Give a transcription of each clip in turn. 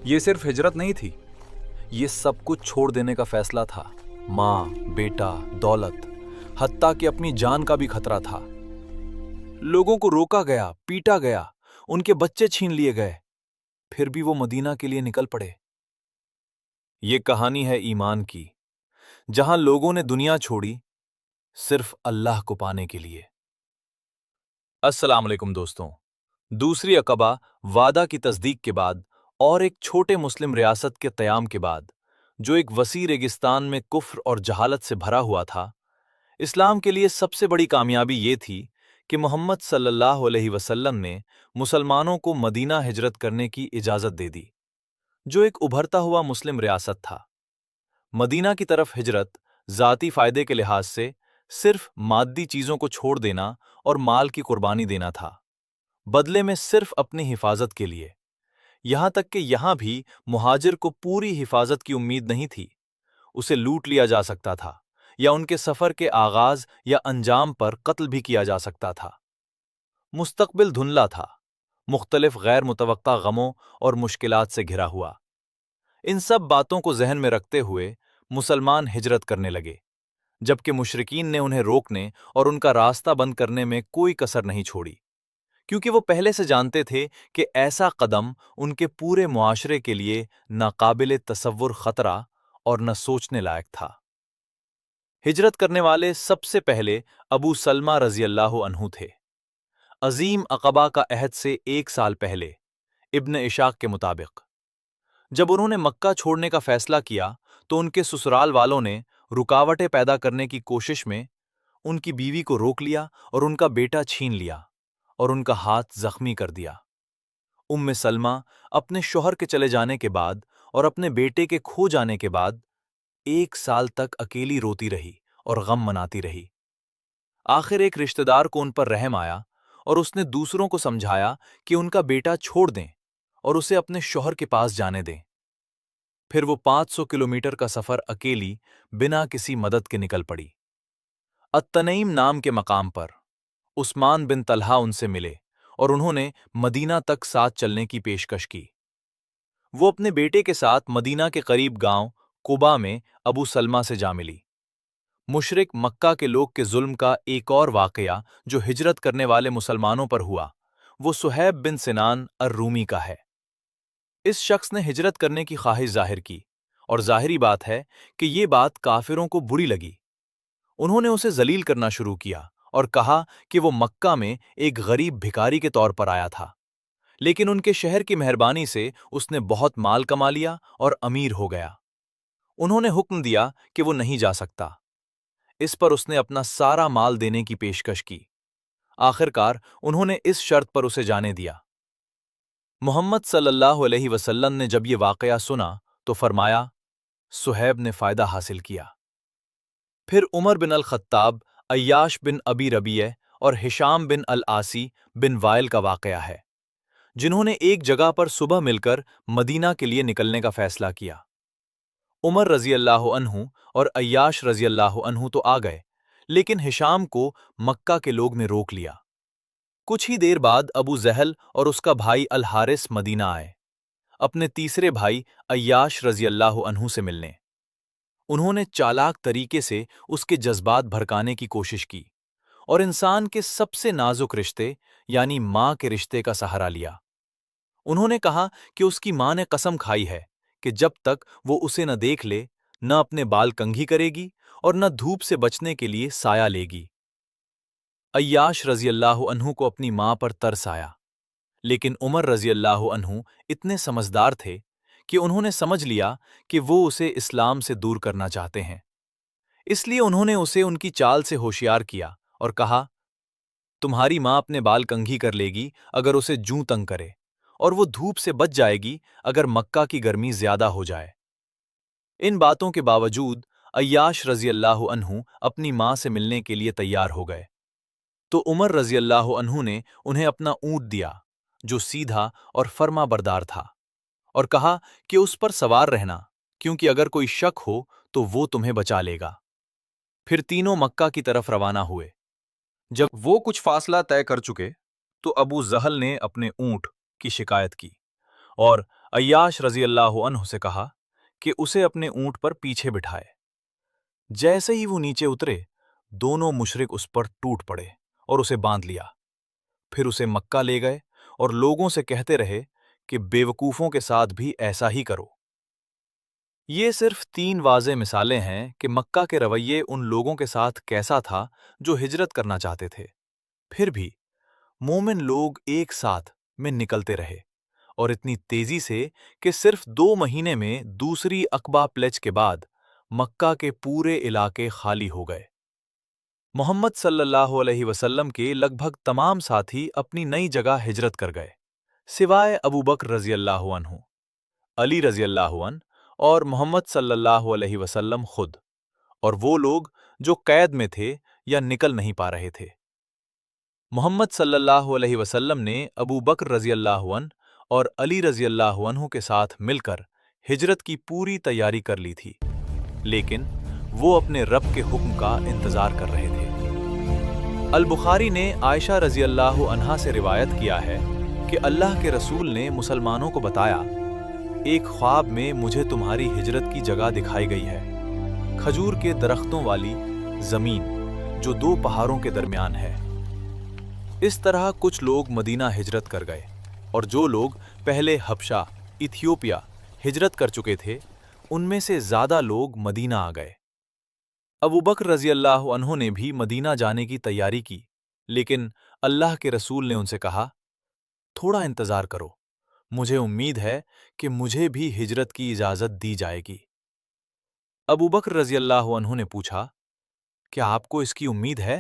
ये सिर्फ हिजरत नहीं थी, ये सब कुछ छोड़ देने का फैसला था। माँ, बेटा, दौलत, हत्ता कि अपनी जान का भी खतरा था। लोगों को रोका गया, पीटा गया, उनके बच्चे छीन लिए गए, फिर भी वो मदीना के लिए निकल पड़े। ये कहानी है ईमान की, जहां लोगों ने दुनिया छोड़ी सिर्फ अल्लाह को पाने के लिए। अस्सलाम वालेकुम दोस्तों। दूसरी अक़बा वादा की तस्दीक के बाद और एक छोटे मुस्लिम रियासत के क़याम के बाद, जो एक वसी रेगिस्तान में कुफ्र और जहालत से भरा हुआ था, इस्लाम के लिए सबसे बड़ी कामयाबी ये थी कि मोहम्मद सल्लल्लाहु अलैहि वसल्लम ने मुसलमानों को मदीना हिजरत करने की इजाज़त दे दी, जो एक उभरता हुआ मुस्लिम रियासत था। मदीना की तरफ हिजरत ज़ाती फ़ायदे के लिहाज से सिर्फ मादी चीज़ों को छोड़ देना और माल की कुर्बानी देना था, बदले में सिर्फ अपनी हिफाजत के लिए। यहां तक कि यहां भी मुहाजिर को पूरी हिफाजत की उम्मीद नहीं थी। उसे लूट लिया जा सकता था या उनके सफर के आगाज या अंजाम पर कत्ल भी किया जा सकता था। मुस्तकबिल धुंधला था, मुख्तलिफ गैर मुतवक्का गमों और मुश्किलात से घिरा हुआ। इन सब बातों को जहन में रखते हुए मुसलमान हिजरत करने लगे, जबकि मुशरिकीन ने उन्हें रोकने और उनका रास्ता बंद करने में कोई कसर नहीं छोड़ी, क्योंकि वो पहले से जानते थे कि ऐसा कदम उनके पूरे मुआशरे के लिए नाकाबिले तसव्वुर खतरा और न सोचने लायक था। हिजरत करने वाले सबसे पहले अबू सलमा रजी अल्लाह अन्हु थे। अजीम अक़बा का अहद से 1 साल पहले, इब्न इशाक के मुताबिक, जब उन्होंने मक्का छोड़ने का फैसला किया तो उनके ससुराल वालों ने रुकावटें पैदा करने की कोशिश में उनकी बीवी को रोक लिया और उनका बेटा छीन लिया और उनका हाथ जख्मी कर दिया। उम्मे सलमा अपने शौहर के चले जाने के बाद और अपने बेटे के खो जाने के बाद 1 साल तक अकेली रोती रही और गम मनाती रही। आखिर एक रिश्तेदार को उन पर रहम आया और उसने दूसरों को समझाया कि उनका बेटा छोड़ दें और उसे अपने शौहर के पास जाने दें। फिर वो 500 किलोमीटर का सफर अकेली बिना किसी मदद के निकल पड़ी। अत्तनईम नाम के मकाम पर उस्मान बिन तलहा उनसे मिले और उन्होंने मदीना तक साथ चलने की पेशकश की। वो अपने बेटे के साथ मदीना के करीब गांव कुबा में अबू सलमा से जा मिली। मुशरिक मक्का के लोग के जुल्म का एक और वाकया जो हिजरत करने वाले मुसलमानों पर हुआ, वो सुहैब बिन सिनान अर-रूमी का है। इस शख्स ने हिजरत करने की ख्वाहिश जाहिर की और जाहिरी बात है कि ये बात काफिरों को बुरी लगी। उन्होंने उसे जलील करना शुरू किया और कहा कि वो मक्का में एक गरीब भिखारी के तौर पर आया था, लेकिन उनके शहर की मेहरबानी से उसने बहुत माल कमा लिया और अमीर हो गया। उन्होंने हुक्म दिया कि वो नहीं जा सकता। इस पर उसने अपना सारा माल देने की पेशकश की। आखिरकार उन्होंने इस शर्त पर उसे जाने दिया। मोहम्मद सल्लल्लाहु अलैहि वसल्लम ने जब ये वाकया सुना तो फरमाया, सुहैब ने फायदा हासिल किया। फिर उमर बिन अल खत्ताब, अय्याश बिन अबी रबीह और हिशाम बिन अल आसी बिन वाइल का वाकया है, जिन्होंने एक जगह पर सुबह मिलकर मदीना के लिए निकलने का फैसला किया। उमर रजी अल्लाह अन्हु और अय्याश रजी अल्लाह अन्हु तो आ गए, लेकिन हिशाम को मक्का के लोग ने रोक लिया। कुछ ही देर बाद अबू जहल और उसका भाई अल हारिस मदीना आए, अपने तीसरे भाई अय्याश रजी अल्लाह अन्हु से मिलने। उन्होंने चालाक तरीके से उसके जज्बात भड़काने की कोशिश की और इंसान के सबसे नाजुक रिश्ते यानी माँ के रिश्ते का सहारा लिया। उन्होंने कहा कि उसकी माँ ने कसम खाई है कि जब तक वो उसे न देख ले, न अपने बाल कंघी करेगी और न धूप से बचने के लिए साया लेगी। अय्याश रजी अल्लाह अन्हु को अपनी माँ पर तरस आया, लेकिन उमर रजी अल्लाह अन्हु इतने समझदार थे कि उन्होंने समझ लिया कि वो उसे इस्लाम से दूर करना चाहते हैं। इसलिए उन्होंने उसे उनकी चाल से होशियार किया और कहा, तुम्हारी माँ अपने बाल कंघी कर लेगी अगर उसे जूं तंग करे, और वो धूप से बच जाएगी अगर मक्का की गर्मी ज्यादा हो जाए। इन बातों के बावजूद अय्याश रजी अल्लाह अन्हु अपनी माँ से मिलने के लिए तैयार हो गए, तो उमर रजी अल्लाह अन्हु ने उन्हें अपना ऊंट दिया, जो सीधा और फर्मा बरदार था, और कहा कि उस पर सवार रहना, क्योंकि अगर कोई शक हो तो वो तुम्हें बचा लेगा। फिर तीनों मक्का की तरफ रवाना हुए। जब वो कुछ फासला तय कर चुके तो अबू जहल ने अपने ऊंट की शिकायत की और अय्याश रजी अल्लाह अन्हु से कहा कि उसे अपने ऊंट पर पीछे बिठाए। जैसे ही वो नीचे उतरे, दोनों मुशरिक उस पर टूट पड़े और उसे बांध लिया। फिर उसे मक्का ले गए और लोगों से कहते रहे कि बेवकूफों के साथ भी ऐसा ही करो। ये सिर्फ 3 वाज़ेह मिसालें हैं कि मक्का के रवैये उन लोगों के साथ कैसा था जो हिजरत करना चाहते थे। फिर भी मोमिन लोग एक साथ में निकलते रहे और इतनी तेजी से कि सिर्फ 2 महीने में दूसरी अक़बा प्लेज के बाद मक्का के पूरे इलाके खाली हो गए। मोहम्मद सल्लल्लाहु अलैहि वसल्लम के लगभग तमाम साथी अपनी नई जगह हिजरत कर गए, सिवाय अबू बकर रज़ी अल्लाहु अन्हु, अली रज़ी अल्लाहु अन्हु और मोहम्मद सल्लल्लाहु अलैहि वसल्लम खुद, और वो लोग जो कैद में थे या निकल नहीं पा रहे थे। मोहम्मद सल्लल्लाहु अलैहि वसल्लम ने अबू बकर रज़ी अल्लाहु अन्हु और अली रज़ी अल्लाहु अन्हु के साथ मिलकर हिजरत की पूरी तैयारी कर ली थी, लेकिन वो अपने रब के हुक्म का इंतजार कर रहे थे। अल बुखारी ने आयशा रज़ी अल्लाहु अन्हा से रिवायत किया है कि अल्लाह के रसूल ने मुसलमानों को बताया, एक ख्वाब में मुझे तुम्हारी हिजरत की जगह दिखाई गई है, खजूर के दरख्तों वाली जमीन जो 2 पहाड़ों के दरमियान है। इस तरह कुछ लोग मदीना हिजरत कर गए और जो लोग पहले हबशा, इथियोपिया हिजरत कर चुके थे, उनमें से ज़्यादा लोग मदीना आ गए। अबू बकर रज़ी अल्लाहु अन्हु ने भी मदीना जाने की तैयारी की, लेकिन अल्लाह के रसूल ने उनसे कहा, थोड़ा इंतज़ार करो, मुझे उम्मीद है कि मुझे भी हिजरत की इजाज़त दी जाएगी। अबू बकर रज़ी अल्लाहु अन्हु ने पूछा, क्या आपको इसकी उम्मीद है?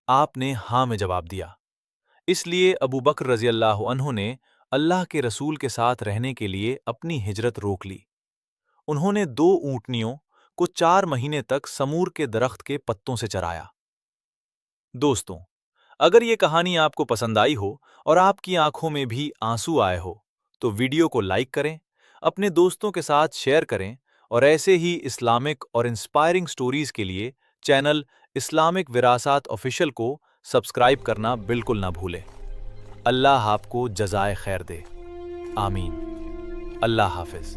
आपने हाँ में जवाब दिया। इसलिए अबू बकर रज़ी अल्लाहु अन्हु ने अल्लाह के रसूल के साथ रहने के लिए अपनी हिजरत रोक ली। उन्होंने 2 ऊँटनियों को 4 महीने तक समूर के दरख्त के पत्तों से चराया। दोस्तों, अगर ये कहानी आपको पसंद आई हो और आपकी आंखों में भी आंसू आए हो, तो वीडियो को लाइक करें, अपने दोस्तों के साथ शेयर करें और ऐसे ही इस्लामिक और इंस्पायरिंग स्टोरीज के लिए चैनल इस्लामिक विरासत ऑफिशियल को सब्सक्राइब करना बिल्कुल ना भूलें। अल्लाह आपको जज़ाए खैर दे। आमीन। अल्लाह हाफ़िज़।